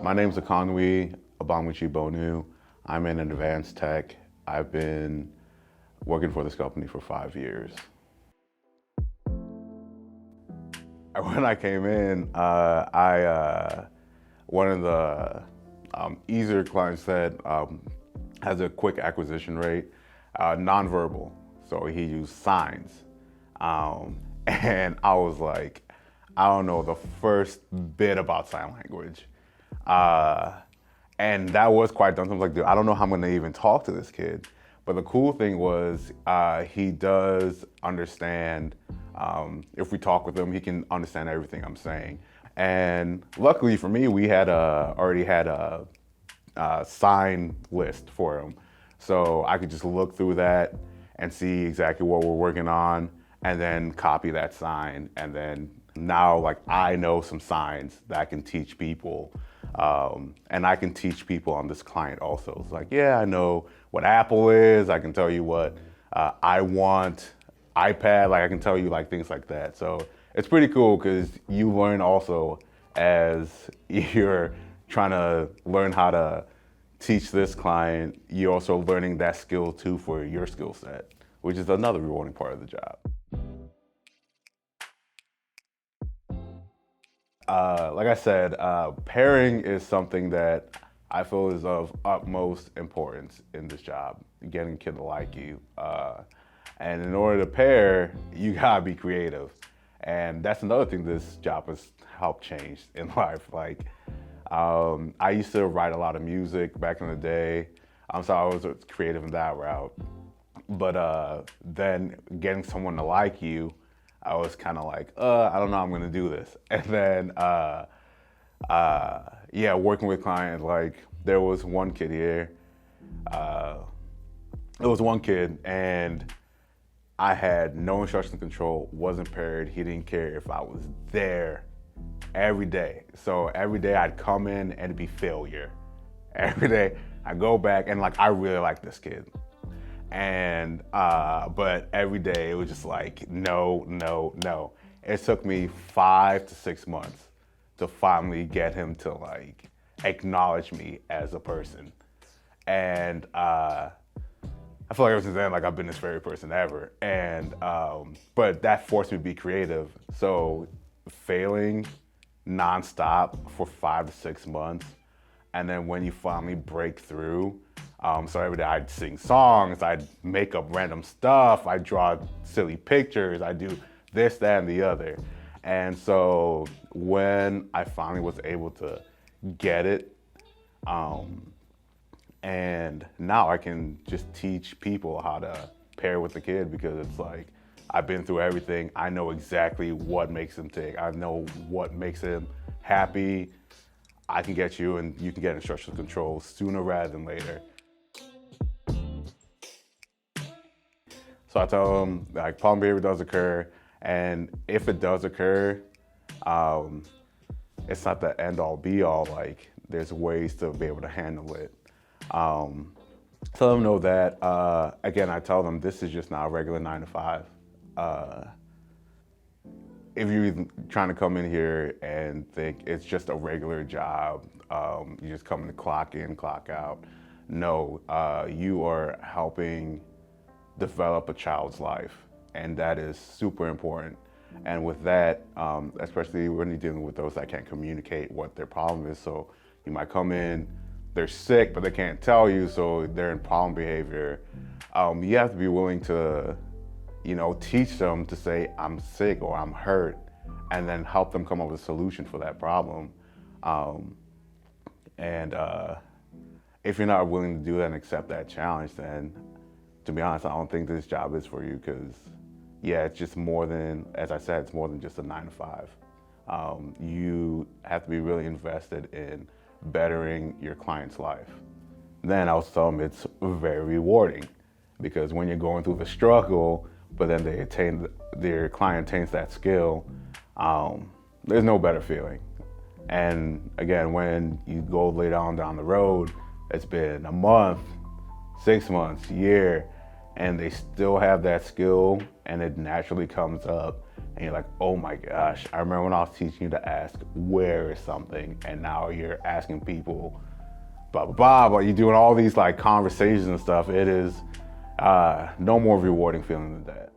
My name's Abongmechi Bonu. I'm in advanced tech. I've been working for this company for 5 years. When I came in, one of the easier clients that has a quick acquisition rate, nonverbal. So he used signs. And I was like, I don't know the first bit about sign language. And that was quite done. I was like, dude, I don't know how I'm gonna even talk to this kid. But the cool thing was he does understand, if we talk with him, he can understand everything I'm saying. And luckily for me, we had already had a sign list for him. So I could just look through that and see exactly what we're working on and then copy that sign. And then now, like, I know some signs that I can teach people. And I can teach people on this client also. It's like, yeah, I know what Apple is. I can tell you what I want, iPad, like I can tell you like things like that. So it's pretty cool because you learn also as you're trying to learn how to teach this client, you're also learning that skill too for your skill set, which is another rewarding part of the job. Like I said, pairing is something that I feel is of utmost importance in this job, getting a kid to like you. And in order to pair, you gotta be creative. And that's another thing this job has helped change in life. Like, I used to write a lot of music back in the day. So I was creative in that route. But then getting someone to like you, I was kind of like, I don't know how I'm gonna do this. And then, yeah, working with clients, like there was one kid here, and I had no instruction control, wasn't paired. He didn't care if I was there every day. So every day I'd come in and it'd be failure. Every day I go back and like, I really like this kid. And, but every day it was just like, no, no, no. It took me 5 to 6 months to finally get him to like acknowledge me as a person. And I feel like ever since then, like I've been this favorite person ever. And, but that forced me to be creative. So failing nonstop for 5 to 6 months. And then when you finally break through, so every day I'd sing songs, I'd make up random stuff, I'd draw silly pictures, I'd do this, that, and the other. And so when I finally was able to get it, and now I can just teach people how to pair with the kid because it's like, I've been through everything. I know exactly what makes him tick. I know what makes him happy. I can get you and you can get instructional control sooner rather than later. So I tell them like problem behavior does occur, and if it does occur, it's not the end all be all. Like there's ways to be able to handle it. Tell them know that, again, I tell them this is just not a regular 9 to 5. If you're trying to come in here and think it's just a regular job, you just come to clock in, clock out. No, you are helping develop a child's life, and that is super important. And with that, especially when you're dealing with those that can't communicate what their problem is, so you might come in, they're sick, but they can't tell you, so they're in problem behavior. You have to be willing to, teach them to say, I'm sick or I'm hurt, and then help them come up with a solution for that problem. If you're not willing to do that and accept that challenge, then to be honest, I don't think this job is for you because, yeah, it's just more than, as I said, it's more than just a 9 to 5. You have to be really invested in bettering your client's life. Then I was telling them it's very rewarding because when you're going through the struggle, but then their client attains that skill, there's no better feeling. And again, when you go later on down the road, it's been a month, 6 months, year, and they still have that skill and it naturally comes up and you're like, oh my gosh, I remember when I was teaching you to ask, where is something? And now you're asking people, blah, blah, blah, but you're doing all these like conversations and stuff. It is no more rewarding feeling than that.